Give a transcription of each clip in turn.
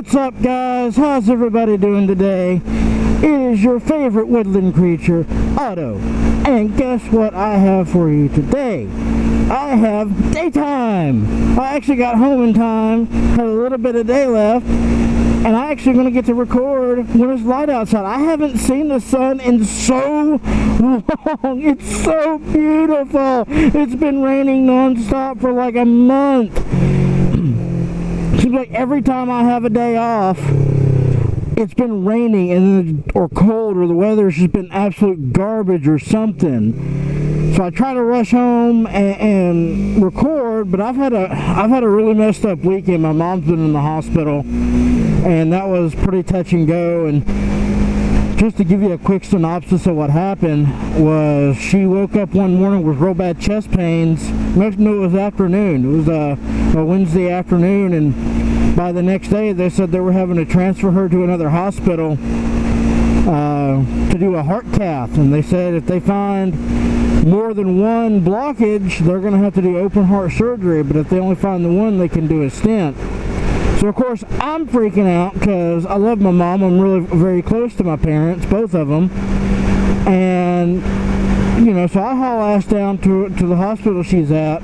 What's up, guys? How's everybody doing today? It is your favorite woodland creature, Otto, and guess what I have for you today? I have daytime. I actually got home in time, had a little bit of day left, and I'm actually going to get to record when it's light outside. I haven't seen the sun in so long. It's so beautiful. It's been raining non-stop for like a month. Seems like every time I have a day off, it's been raining or cold, or the weather's just been absolute garbage or something. So I try to rush home and record, but I've had a really messed up weekend. My mom's been in the hospital, and that was pretty touch and go. And just to give you a quick synopsis of what happened was she woke up one morning with real bad chest pains. No, it was afternoon. It was a Wednesday afternoon, and by the next day they said they were having to transfer her to another hospital to do a heart cath. And they said if they find more than one blockage, they're going to have to do open heart surgery, but if they only find the one, they can do a stent. So of course I'm freaking out because I love my mom. I'm really very close to my parents, both of them, and you know, so I haul ass down to the hospital she's at,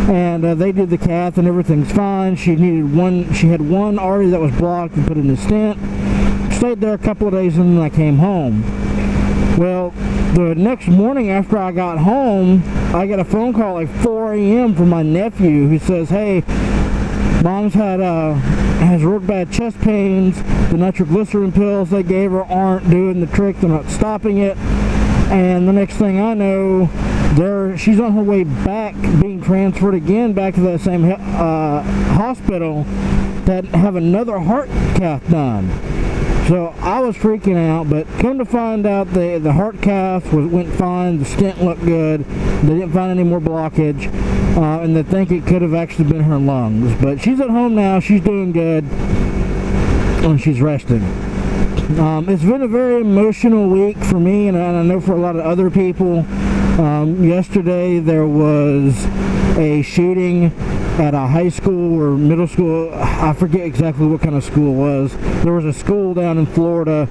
and they did the cath and everything's fine. She had one artery that was blocked and put in a stent. Stayed there a couple of days and then I came home. Well, the next morning after I got home, I got a phone call like 4 a.m. from my nephew who says, hey, Mom's has real bad chest pains. The nitroglycerin pills they gave her aren't doing the trick. They're not stopping it. And the next thing I know, she's on her way back, being transferred again back to that same hospital that have another heart cath done. So I was freaking out, but come to find out the heart cath went fine. The stent looked good. They didn't find any more blockage, and they think it could have actually been her lungs. But she's at home now. She's doing good, and she's resting. It's been a very emotional week for me, and I know for a lot of other people. Yesterday there was a shooting at a high school or middle school. I forget exactly what kind of school it was. There was a school down in Florida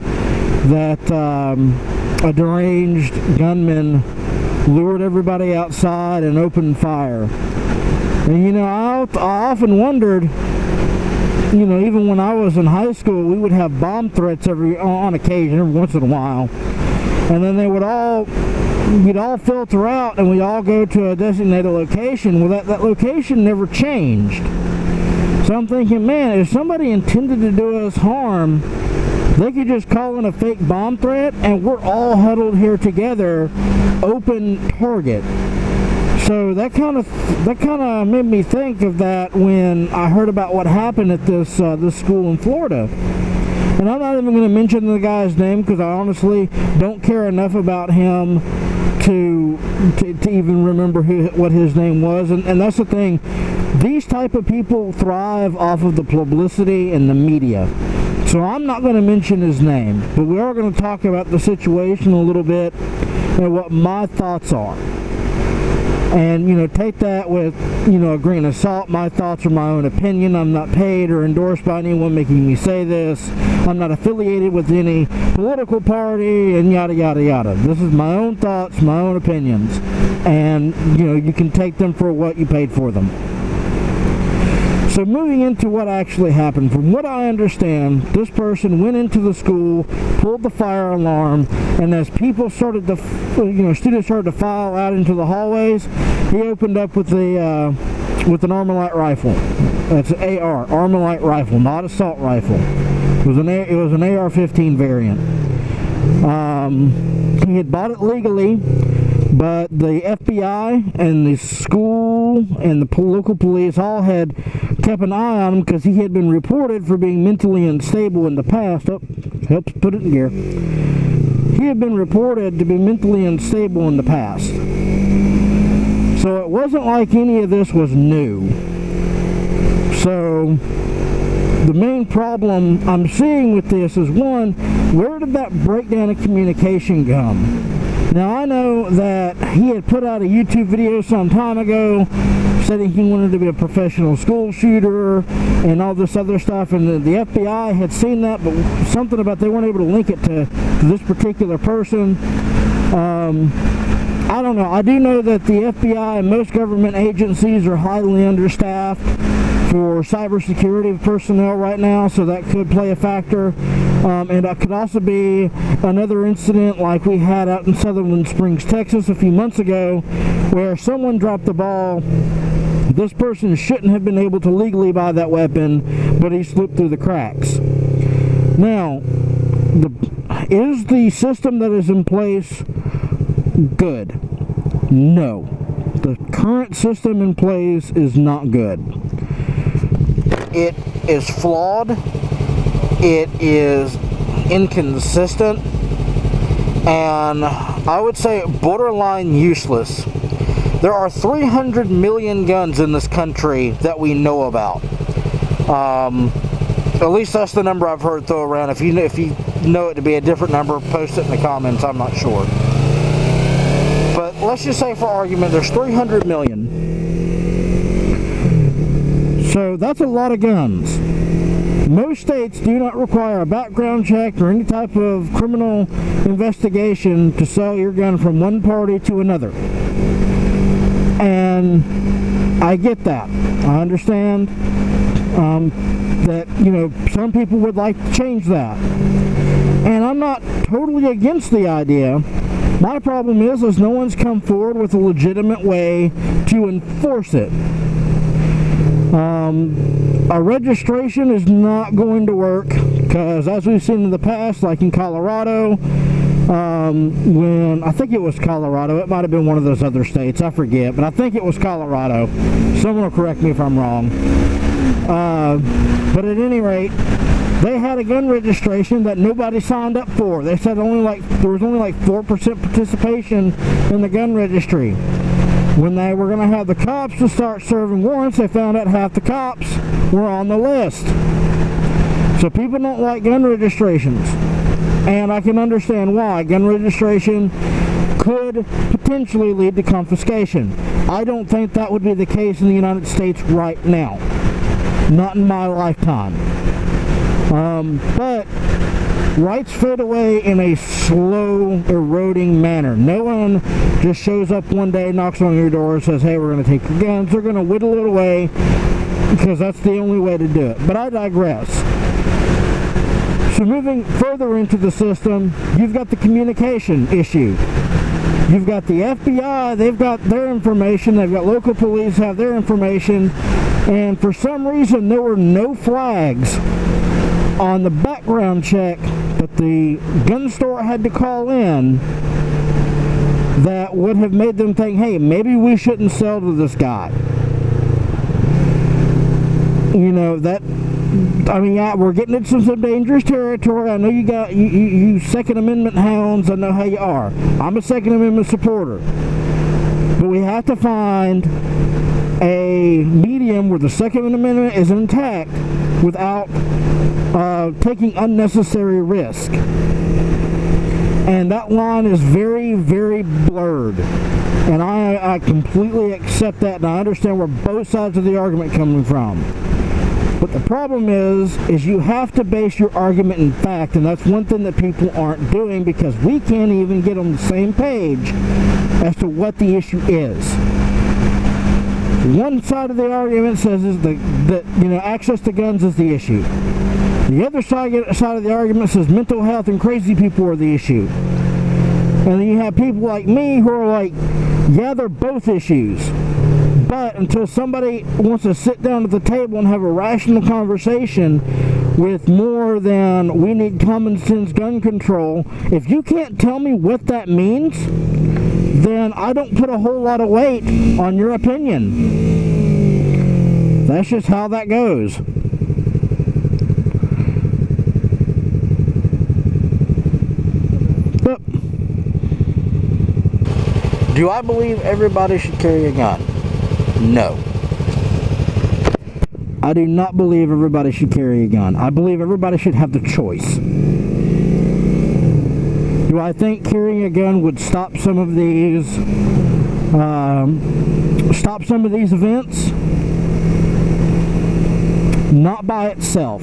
that a deranged gunman lured everybody outside and opened fire. And you know, I often wondered, you know, even when I was in high school, we would have bomb threats on occasion, every once in a while, and then we'd all filter out and we'd all go to a designated location. Well, that location never changed. So I'm thinking, man, if somebody intended to do us harm, they could just call in a fake bomb threat and we're all huddled here together, open target. So that kind of made me think of that when I heard about what happened at this school in Florida. And I'm not even going to mention the guy's name because I honestly don't care enough about him to even remember what his name was. And that's the thing. These type of people thrive off of the publicity and the media. So I'm not going to mention his name, but we are going to talk about the situation a little bit and what my thoughts are. And, you know, take that with, you know, a grain of salt. My thoughts are my own opinion. I'm not paid or endorsed by anyone making me say this. I'm not affiliated with any political party and yada, yada, yada. This is my own thoughts, my own opinions. And, you know, you can take them for what you paid for them. So moving into what actually happened, from what I understand, this person went into the school, pulled the fire alarm, and as people started to, students started to file out into the hallways, he opened up with an Armalite rifle. That's an AR, Armalite rifle, not assault rifle. It was an AR-15 variant. He had bought it legally, but the FBI and the school and the local police all had kept an eye on him because he had been reported for being mentally unstable in the past. Oh, helps put it in gear. He had been reported to be mentally unstable in the past. So it wasn't like any of this was new. So the main problem I'm seeing with this is, one, where did that breakdown of communication come? Now I know that he had put out a YouTube video some time ago said he wanted to be a professional school shooter and all this other stuff, and the FBI had seen that, but something about they weren't able to link it to this particular person. I don't know. I do know that the FBI and most government agencies are highly understaffed for cybersecurity personnel right now, so that could play a factor. And that could also be another incident like we had out in Sutherland Springs, Texas a few months ago, where someone dropped the ball. This person shouldn't have been able to legally buy that weapon, but he slipped through the cracks. Now, is the system that is in place good? No. The current system in place is not good. It is flawed. It is inconsistent. And I would say borderline useless. There are 300 million guns in this country that we know about. At least that's the number I've heard throw around. If you know it to be a different number, post it in the comments. I'm not sure. But let's just say for argument, there's 300 million. So that's a lot of guns. Most states do not require a background check or any type of criminal investigation to sell your gun from one party to another. And I get that. I understand that, you know, some people would like to change that. And I'm not totally against the idea. My problem is no one's come forward with a legitimate way to enforce it. A registration is not going to work because, as we've seen in the past, like in Colorado, when I think it was Colorado, it might have been one of those other states, I forget, but I think it was Colorado. Someone will correct me if I'm wrong. But at any rate, they had a gun registration that nobody signed up for. They said there was only like 4% participation in the gun registry. When they were going to have the cops to start serving warrants, they found out half the cops were on the list. So people don't like gun registrations. And I can understand why. Gun registration could potentially lead to confiscation. I don't think that would be the case in the United States right now. Not in my lifetime. But rights fade away in a slow, eroding manner. No one just shows up one day, knocks on your door, and says, hey, we're going to take your guns. They're going to whittle it away because that's the only way to do it. But I digress. So moving further into the system, you've got the communication issue. You've got the FBI, they've got their information, they've got local police have their information, and for some reason there were no flags on the background check that the gun store had to call in that would have made them think, hey, maybe we shouldn't sell to this guy. You know, that, I mean, yeah, we're getting into some dangerous territory. I know you got, you Second Amendment hounds, I know how you are. I'm a Second Amendment supporter. But we have to find a medium where the Second Amendment is intact without taking unnecessary risk. And that line is very, very blurred. And I completely accept that, and I understand where both sides of the argument are coming from. But the problem is you have to base your argument in fact, and that's one thing that people aren't doing because we can't even get on the same page as to what the issue is. One side of the argument says is that you know, access to guns is the issue. The other side of the argument says mental health and crazy people are the issue. And then you have people like me who are like, yeah, they're both issues. But until somebody wants to sit down at the table and have a rational conversation with more than we need common sense gun control, if you can't tell me what that means, then I don't put a whole lot of weight on your opinion. That's just how that goes. But do I believe everybody should carry a gun? No. I do not believe everybody should carry a gun. I believe everybody should have the choice. Do I think carrying a gun would stop some of these stop some of these events? Not by itself.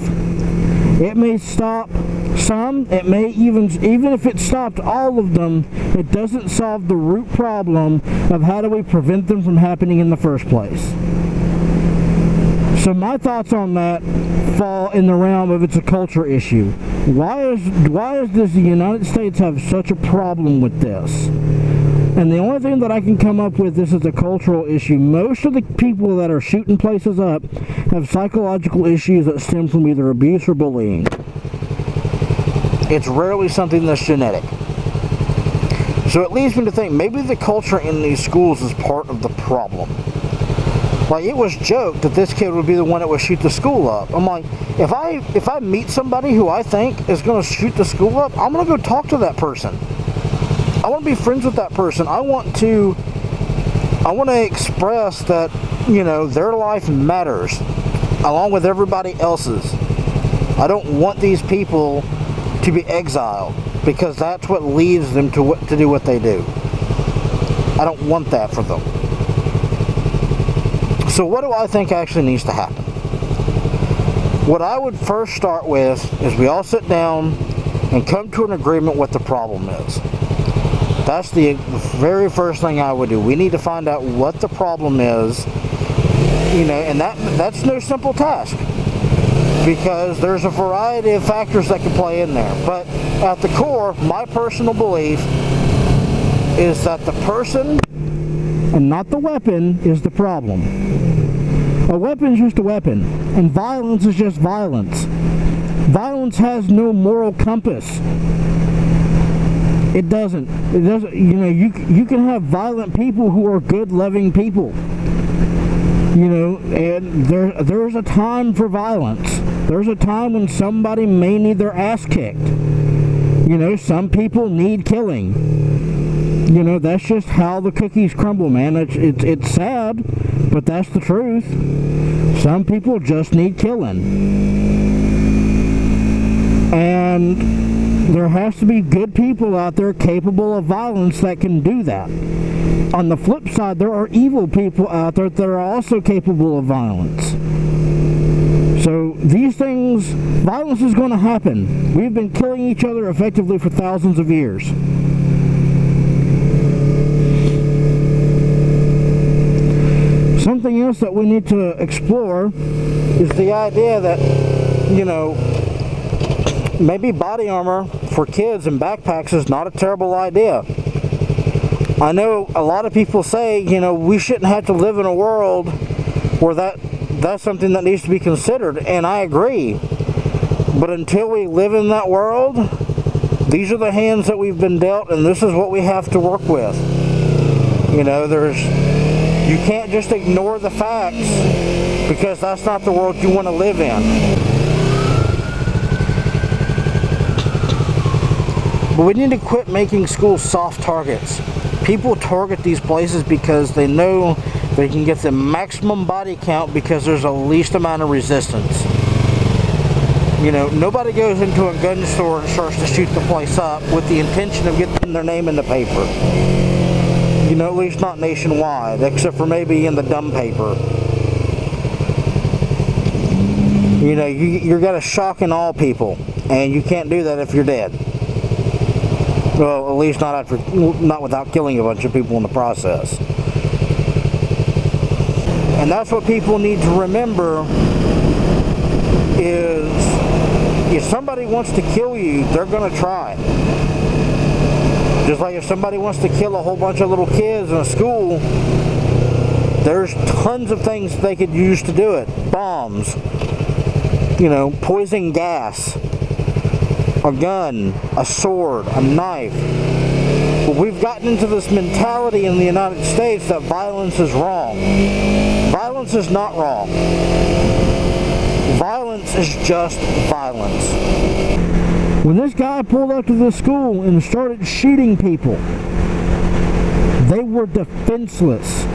It may stop some, it may even if it stopped all of them, it doesn't solve the root problem of how do we prevent them from happening in the first place. So my thoughts on that fall in the realm of it's a culture issue. Why does the United States have such a problem with this? And the only thing that I can come up with, this is a cultural issue. Most of the people that are shooting places up have psychological issues that stem from either abuse or bullying. It's rarely something that's genetic. So it leads me to think maybe the culture in these schools is part of the problem. Like, it was joked that this kid would be the one that would shoot the school up. I'm like, if I meet somebody who I think is going to shoot the school up, I'm going to go talk to that person. I want to be friends with that person. I want to express that, you know, their life matters along with everybody else's. I don't want these people to be exiled because that's what leads them to do what they do. I don't want that for them. So what do I think actually needs to happen? What I would first start with is we all sit down and come to an agreement what the problem is. That's the very first thing I would do. We need to find out what the problem is, you know, and that's no simple task because there's a variety of factors that can play in there. But at the core, my personal belief is that the person and not the weapon is the problem. A weapon is just a weapon, and violence is just violence. Violence has no moral compass. It doesn't, you know, you can have violent people who are good, loving people. You know, and there's a time for violence. There's a time when somebody may need their ass kicked. You know, some people need killing. You know, that's just how the cookies crumble, man. It's sad, but that's the truth. Some people just need killing. And there has to be good people out there capable of violence that can do that. On the flip side, there are evil people out there that are also capable of violence. So these things, violence is going to happen. We've been killing each other effectively for thousands of years. Something else that we need to explore is the idea that, you know, maybe body armor for kids and backpacks is not a terrible idea. I know a lot of people say, you know, we shouldn't have to live in a world where that's something that needs to be considered, and I agree. But until we live in that world, these are the hands that we've been dealt, and this is what we have to work with. You know, you can't just ignore the facts because that's not the world you want to live in. But we need to quit making schools soft targets. People target these places because they know they can get the maximum body count because there's the least amount of resistance. You know, nobody goes into a gun store and starts to shoot the place up with the intention of getting their name in the paper. You know, at least not nationwide, except for maybe in the dumb paper. You know, you're gonna shock and awe people, and you can't do that if you're dead. Well, at least not without killing a bunch of people in the process. And that's what people need to remember is if somebody wants to kill you, they're going to try. Just like if somebody wants to kill a whole bunch of little kids in a school, there's tons of things they could use to do it. Bombs, you know, poison gas, a gun, a sword, a knife. But we've gotten into this mentality in the United States that violence is wrong. Violence is not wrong. Violence is just violence. When this guy pulled up to the school and started shooting people, they were defenseless.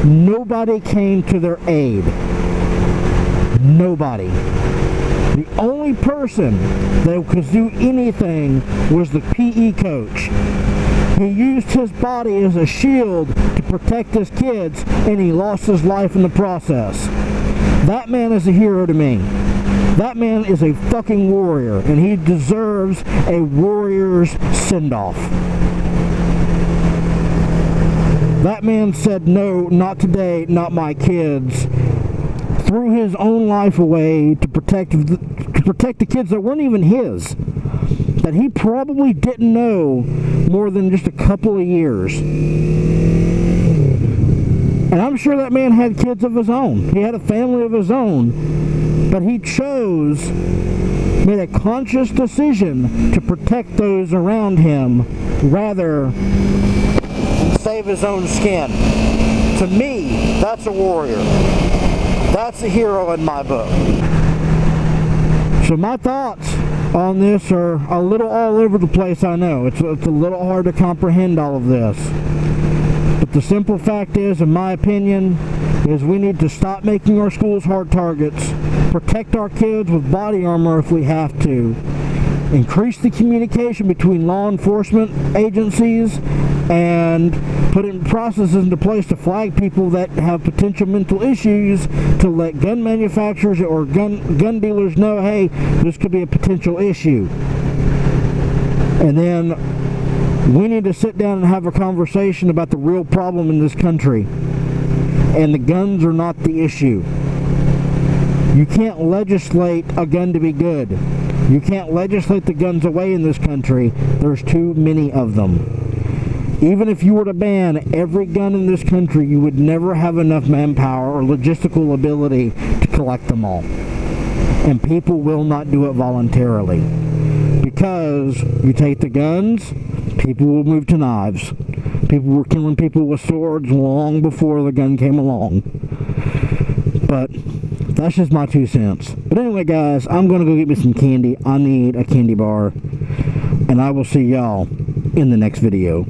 Nobody came to their aid. Nobody. The only person that could do anything was the PE coach. He used his body as a shield to protect his kids, and he lost his life in the process. That man is a hero to me. That man is a fucking warrior, and he deserves a warrior's send-off. That man said, no, not today, not my kids. Threw his own life away to protect the kids that weren't even his. That he probably didn't know more than just a couple of years. And I'm sure that man had kids of his own. He had a family of his own. But he made a conscious decision to protect those around him rather than save his own skin. To me, that's a warrior. That's a hero in my book. So my thoughts on this are a little all over the place, I know. It's a little hard to comprehend all of this. But the simple fact is, in my opinion, is we need to stop making our schools hard targets, protect our kids with body armor if we have to, increase the communication between law enforcement agencies, and put in processes into place to flag people that have potential mental issues, to let gun manufacturers or gun dealers know, hey, this could be a potential issue. And then we need to sit down and have a conversation about the real problem in this country. And the guns are not the issue. You can't legislate a gun to be good. You can't legislate the guns away in this country. There's too many of them. Even if you were to ban every gun in this country, you would never have enough manpower or logistical ability to collect them all. And people will not do it voluntarily. Because you take the guns, people will move to knives. People were killing people with swords long before the gun came along. But that's just my 2 cents. But anyway, guys, I'm going to go get me some candy. I need a candy bar. And I will see y'all in the next video.